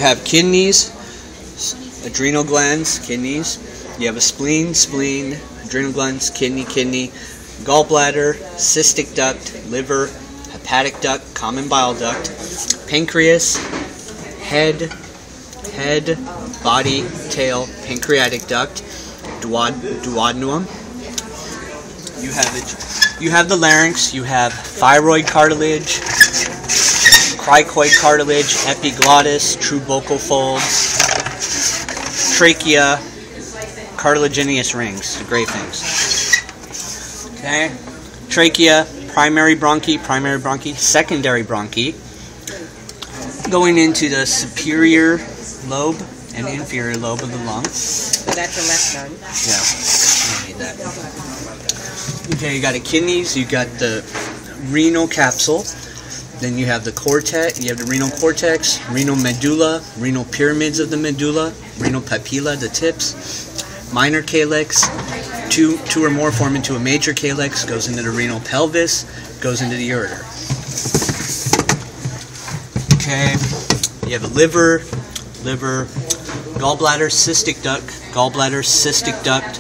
have kidneys, adrenal glands, kidneys. You have a spleen, adrenal glands, kidney, gallbladder, cystic duct, liver, hepatic duct, common bile duct, pancreas, head, body, tail, pancreatic duct, duodenum. You have the larynx. You have thyroid cartilage, cricoid cartilage, epiglottis, true vocal folds, trachea, cartilaginous rings, the gray things. Okay, trachea, primary bronchi, secondary bronchi, going into the superior lobe and inferior lobe of the lung. So that's the left lung. Yeah, I need that. Okay, you got the kidneys, you got the renal capsule, then you have the cortex, you have the renal cortex, renal medulla, renal pyramids of the medulla, renal papilla, the tips, minor calyx, two or more form into a major calyx, goes into the renal pelvis, goes into the ureter. Okay, you have a liver, gallbladder, cystic duct.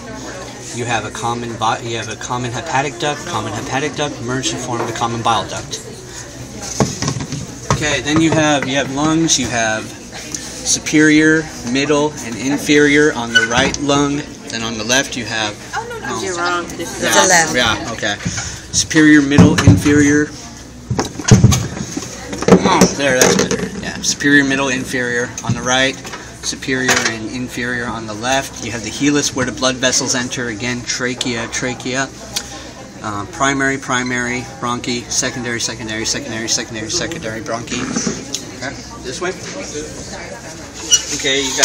You have a common hepatic duct, merged to form the common bile duct. Okay, then you have lungs. You have superior, middle, and inferior on the right lung. Then on the left you have. Oh, you're wrong. This is the left. Yeah. Okay. Superior, middle, inferior. Oh, there. That's better. Yeah. Superior, middle, inferior on the right. Superior and inferior on the left. You have the helix where the blood vessels enter. Again, trachea. Primary, bronchi, secondary, bronchi. Okay, this way. Okay, you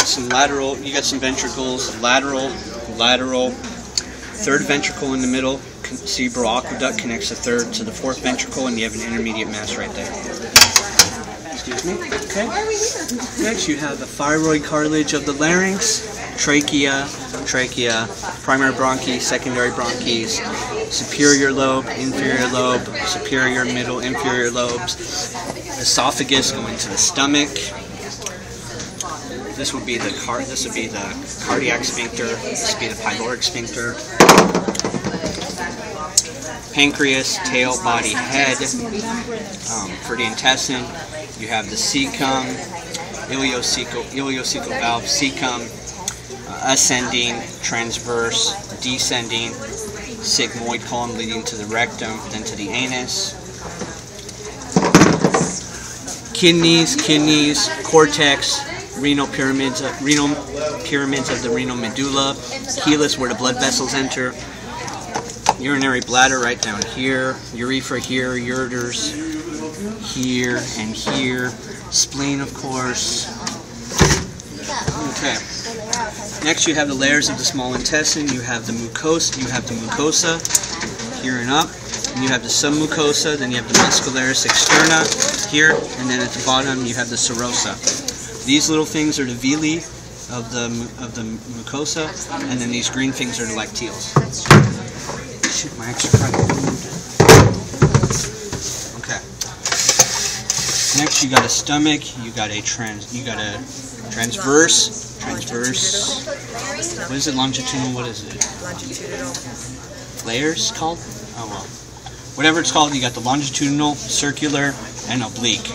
got some ventricles, lateral, third ventricle in the middle, cerebral aqueduct connects the third to the fourth ventricle, and you have an intermediate mass right there. Excuse me. Okay. Next, you have the thyroid cartilage of the larynx, trachea, primary bronchi, secondary bronchis, superior lobe, inferior lobe, superior, middle, inferior lobes, esophagus going to the stomach. This would be the cardiac sphincter. This would be the pyloric sphincter. Pancreas, tail, body, head. For the intestine, you have the cecum, ileocecal valve, cecum, ascending, transverse, descending, sigmoid column leading to the rectum, then to the anus. Kidneys, cortex, renal pyramids of the renal medulla, helix where the blood vessels enter, urinary bladder right down here, urethra here, ureters here and here, spleen of course. Okay. Next you have the layers of the small intestine. You have the mucosa here and up. And you have the submucosa, then you have the muscularis externa here, and then at the bottom you have the serosa. These little things are the villi of the mucosa, and then these green things are the lacteals. Shoot, my extra credit. Okay. Next you got a stomach, you got a transverse. What is it? Longitudinal? What is it? Longitudinal. Layers called? Oh well. Whatever it's called, you got the longitudinal, circular, and oblique.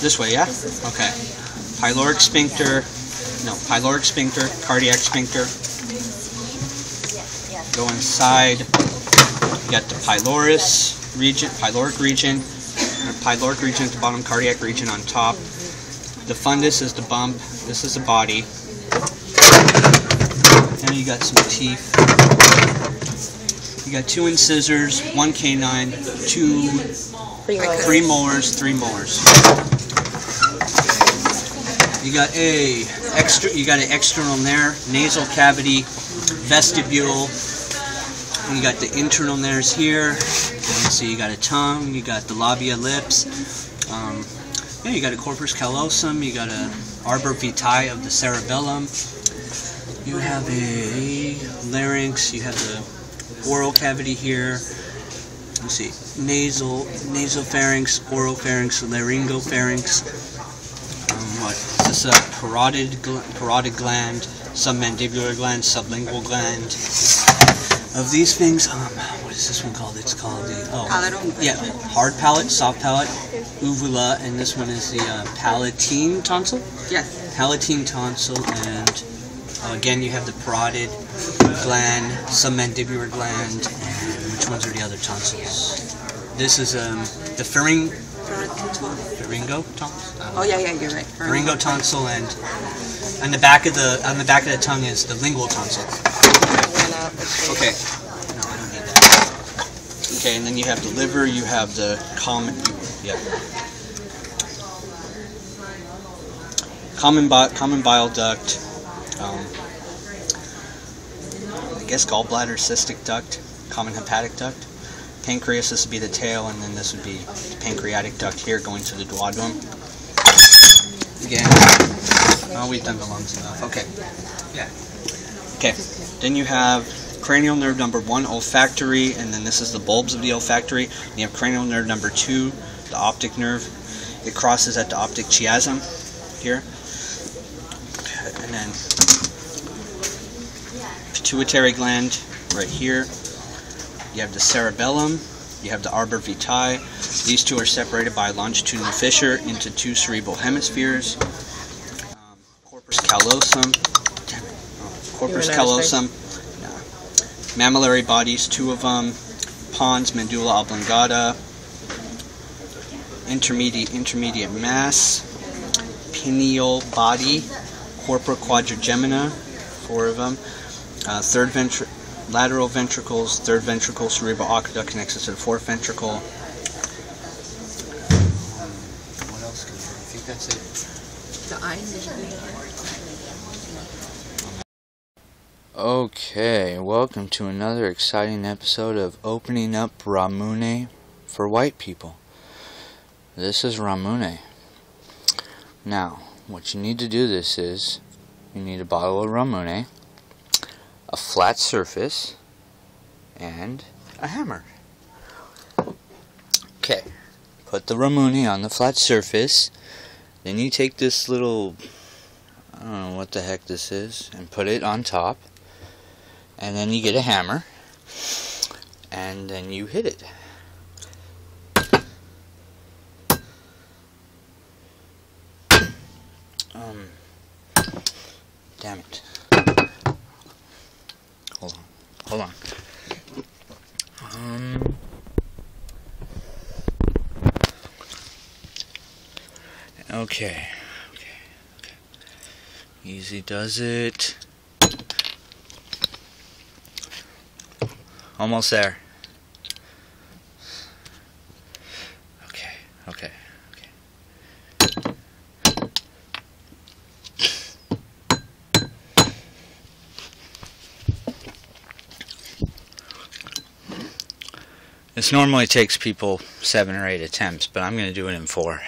This way, yeah? Okay. Pyloric sphincter, cardiac sphincter. Go inside. You got the pyloric region at the bottom, cardiac region on top. The fundus is the bump. This is the body. And you got some teeth. You got 2 incisors, 1 canine, 3 molars, 3 molars. You got an external nerve, nasal cavity, vestibule. And you got the internal nerves here. So you got a tongue, you got the labia, lips. You got a corpus callosum, you got a arbor vitae of the cerebellum. You have a larynx, you have the oral cavity here. let's see, nasopharynx, oropharynx, laryngopharynx. What is this? A parotid gland, submandibular gland, sublingual gland. Of these things, what is this one called? It's called the hard palate, soft palate, uvula, and this one is the palatine tonsil. Yes. Palatine tonsil, and again you have the parotid gland, submandibular gland, and which ones are the other tonsils? This is the pharyngo tonsil. Oh yeah, you're right. Pharyngo tonsil, and on the back of the tongue is the lingual tonsil. Okay. No, I don't need that. Okay, and then you have the liver. You have the common bile duct. I guess gallbladder, cystic duct, common hepatic duct. Pancreas, this would be the tail, and then this would be the pancreatic duct here going to the duodenum. Again, we've done the lungs enough. Okay. Yeah. Okay. Then you have cranial nerve number 1, olfactory, and then this is the bulbs of the olfactory. And you have cranial nerve number 2, the optic nerve. It crosses at the optic chiasm here. And then pituitary gland right here. You have the cerebellum. You have the arbor vitae. These two are separated by a longitudinal fissure into 2 cerebral hemispheres. Corpus callosum. Corpus callosum. Mammillary bodies, 2 of them. Pons, medulla oblongata. Intermediate mass. Pineal body. Corpora quadrigemina, 4 of them. Lateral ventricles, third ventricle, cerebral aqueduct connects us to the fourth ventricle. What else can I think that's it? The eyes. Okay, welcome to another exciting episode of Opening Up Ramune for White People. This is Ramune. Now, what you need to do this is, you need a bottle of Ramune, a flat surface, and a hammer. Okay, put the Ramune on the flat surface, then you take this little, I don't know what the heck this is, and put it on top, and then you get a hammer, and then you hit it. Damn it. Hold on. Okay. Easy does it. Almost there. Okay. This normally takes people 7 or 8 attempts, but I'm going to do it in 4.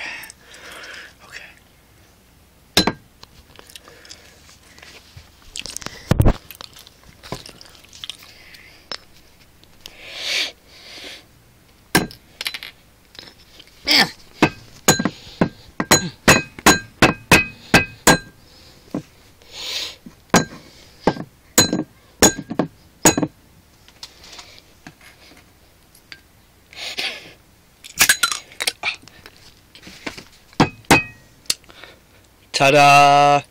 Okay. Ta-da!